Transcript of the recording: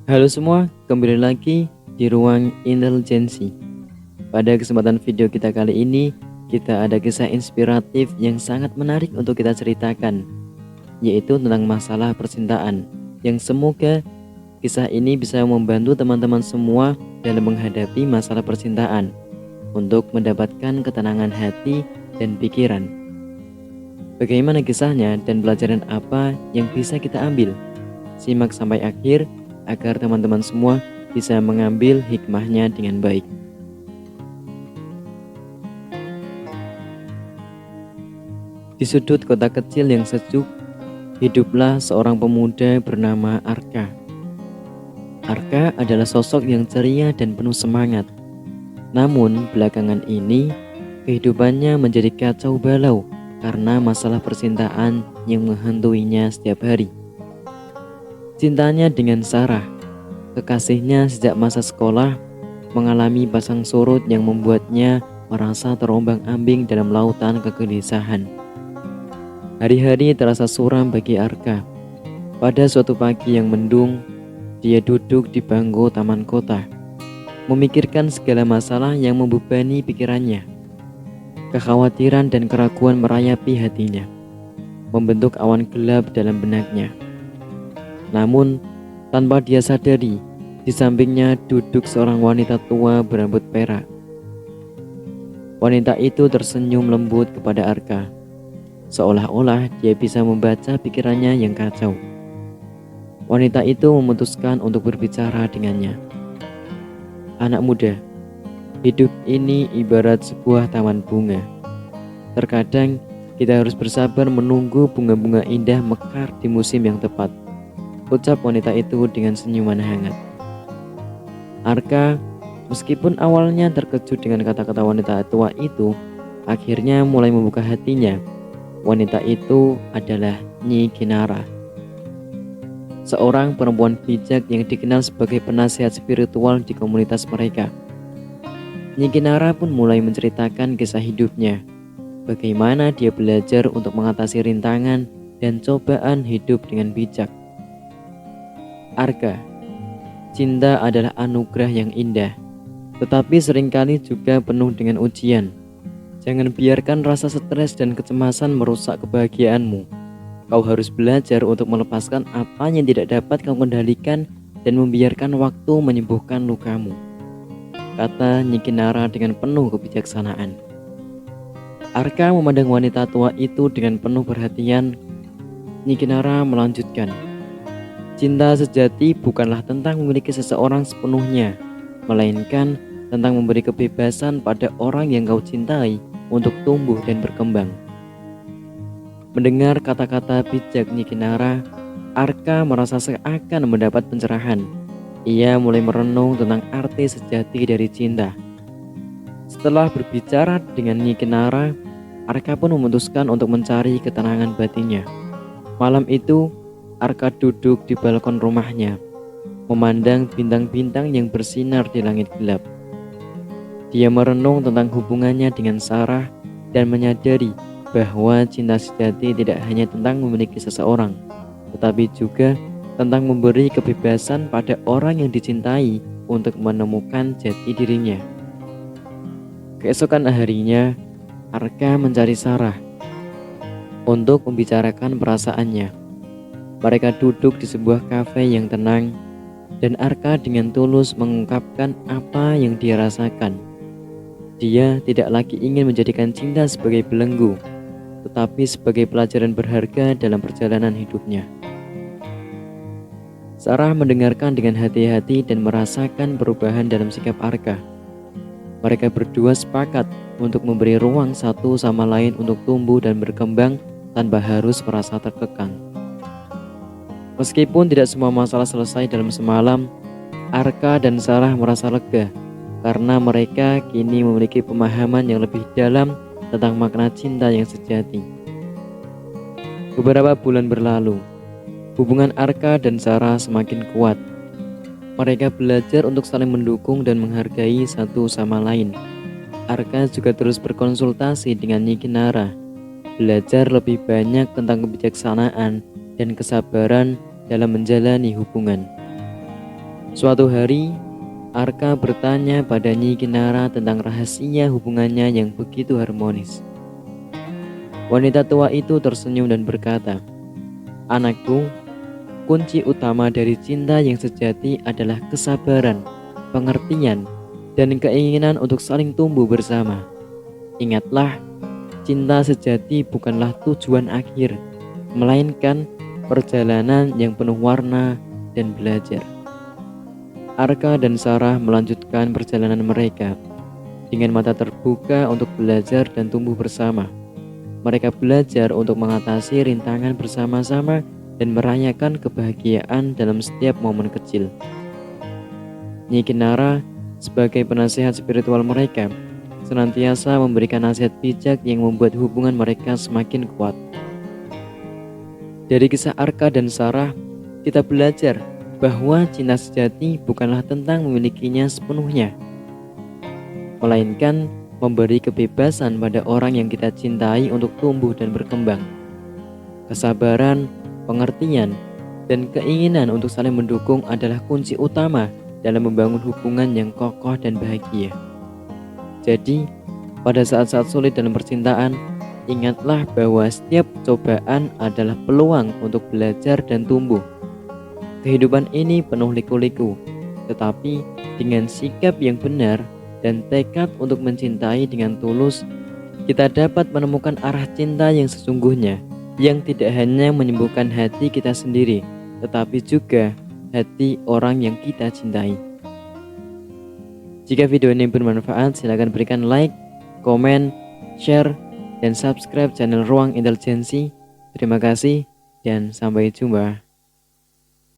Halo semua, kembali lagi di ruang intelijensi. Pada kesempatan video kita kali ini, kita ada kisah inspiratif yang sangat menarik untuk kita ceritakan, yaitu tentang masalah percintaan, yang semoga kisah ini bisa membantu teman-teman semua dalam menghadapi masalah percintaan, untuk mendapatkan ketenangan hati dan pikiran. Bagaimana kisahnya dan pelajaran apa yang bisa kita ambil? Simak sampai akhir agar teman-teman semua bisa mengambil hikmahnya dengan baik. Di sudut kota kecil yang sejuk, hiduplah seorang pemuda bernama Arka. Arka adalah sosok yang ceria dan penuh semangat. Namun belakangan ini, kehidupannya menjadi kacau balau karena masalah percintaan yang menghantuinya setiap hari. Cintanya dengan Sarah, kekasihnya sejak masa sekolah, mengalami pasang surut yang membuatnya merasa terombang-ambing dalam lautan kegelisahan. Hari-hari terasa suram bagi Arka. Pada suatu pagi yang mendung, dia duduk di bangku taman kota, memikirkan segala masalah yang membebani pikirannya. Kekhawatiran dan keraguan merayapi hatinya, membentuk awan gelap dalam benaknya. Namun, tanpa dia sadari, di sampingnya duduk seorang wanita tua berambut perak. Wanita itu tersenyum lembut kepada Arka, seolah-olah dia bisa membaca pikirannya yang kacau. Wanita itu memutuskan untuk berbicara dengannya. Anak muda, hidup ini ibarat sebuah taman bunga. Terkadang kita harus bersabar menunggu bunga-bunga indah mekar di musim yang tepat, ucap wanita itu dengan senyuman hangat. Arka, meskipun awalnya terkejut dengan kata-kata wanita tua itu, akhirnya mulai membuka hatinya. Wanita itu adalah Nyi Kinara, seorang perempuan bijak yang dikenal sebagai penasihat spiritual di komunitas mereka. Nyi Kinara pun mulai menceritakan kisah hidupnya, bagaimana dia belajar untuk mengatasi rintangan dan cobaan hidup dengan bijak. Arka, cinta adalah anugerah yang indah, tetapi seringkali juga penuh dengan ujian. Jangan biarkan rasa stres dan kecemasan merusak kebahagiaanmu. Kau harus belajar untuk melepaskan apa yang tidak dapat kau kendalikan dan membiarkan waktu menyembuhkan lukamu, kata Nyi Kinara dengan penuh kebijaksanaan. Arka memandang wanita tua itu dengan penuh perhatian. Nyi Kinara melanjutkan, cinta sejati bukanlah tentang memiliki seseorang sepenuhnya, melainkan tentang memberi kebebasan pada orang yang kau cintai untuk tumbuh dan berkembang. Mendengar kata-kata bijak Nyi Kinara, Arka merasa seakan mendapat pencerahan. Ia mulai merenung tentang arti sejati dari cinta. Setelah berbicara dengan Nyi Kinara, Arka pun memutuskan untuk mencari ketenangan batinnya. Malam itu, Arka duduk di balkon rumahnya, memandang bintang-bintang yang bersinar di langit gelap. Dia merenung tentang hubungannya dengan Sarah dan menyadari bahwa cinta sejati tidak hanya tentang memiliki seseorang, tetapi juga tentang memberi kebebasan pada orang yang dicintai untuk menemukan jati dirinya. Keesokan harinya, Arka mencari Sarah untuk membicarakan perasaannya. Mereka duduk di sebuah kafe yang tenang, dan Arka dengan tulus mengungkapkan apa yang dia rasakan. Dia tidak lagi ingin menjadikan cinta sebagai belenggu, tetapi sebagai pelajaran berharga dalam perjalanan hidupnya. Sarah mendengarkan dengan hati-hati dan merasakan perubahan dalam sikap Arka. Mereka berdua sepakat untuk memberi ruang satu sama lain untuk tumbuh dan berkembang tanpa harus merasa terkekang. Meskipun tidak semua masalah selesai dalam semalam, Arka dan Sarah merasa lega karena mereka kini memiliki pemahaman yang lebih dalam tentang makna cinta yang sejati. Beberapa bulan berlalu, hubungan Arka dan Sarah semakin kuat. Mereka belajar untuk saling mendukung dan menghargai satu sama lain. Arka juga terus berkonsultasi dengan Nyi Kinara, belajar lebih banyak tentang kebijaksanaan dan kesabaran dalam menjalani hubungan. Suatu hari, Arka bertanya pada Nyi Kinara tentang rahasia hubungannya yang begitu harmonis. Wanita tua itu tersenyum dan berkata, "Anakku, kunci utama dari cinta yang sejati adalah kesabaran, pengertian, dan keinginan untuk saling tumbuh bersama. Ingatlah, cinta sejati bukanlah tujuan akhir, melainkan perjalanan yang penuh warna dan belajar." Arka dan Sarah melanjutkan perjalanan mereka dengan mata terbuka untuk belajar dan tumbuh bersama. Mereka belajar untuk mengatasi rintangan bersama-sama dan merayakan kebahagiaan dalam setiap momen kecil. Nyi Kinara sebagai penasehat spiritual mereka senantiasa memberikan nasihat bijak yang membuat hubungan mereka semakin kuat. Dari kisah Arka dan Sarah, kita belajar bahwa cinta sejati bukanlah tentang memilikinya sepenuhnya, melainkan memberi kebebasan pada orang yang kita cintai untuk tumbuh dan berkembang. Kesabaran, pengertian, dan keinginan untuk saling mendukung adalah kunci utama dalam membangun hubungan yang kokoh dan bahagia. Jadi, pada saat-saat sulit dalam percintaan, ingatlah bahwa setiap cobaan adalah peluang untuk belajar dan tumbuh. Kehidupan ini penuh liku-liku, tetapi dengan sikap yang benar dan tekad untuk mencintai dengan tulus, kita dapat menemukan arah cinta yang sesungguhnya, yang tidak hanya menyembuhkan hati kita sendiri, tetapi juga hati orang yang kita cintai. Jika video ini bermanfaat, silakan berikan like, komen, share, dan subscribe channel Ruang Intelijensi. Terima kasih dan sampai jumpa.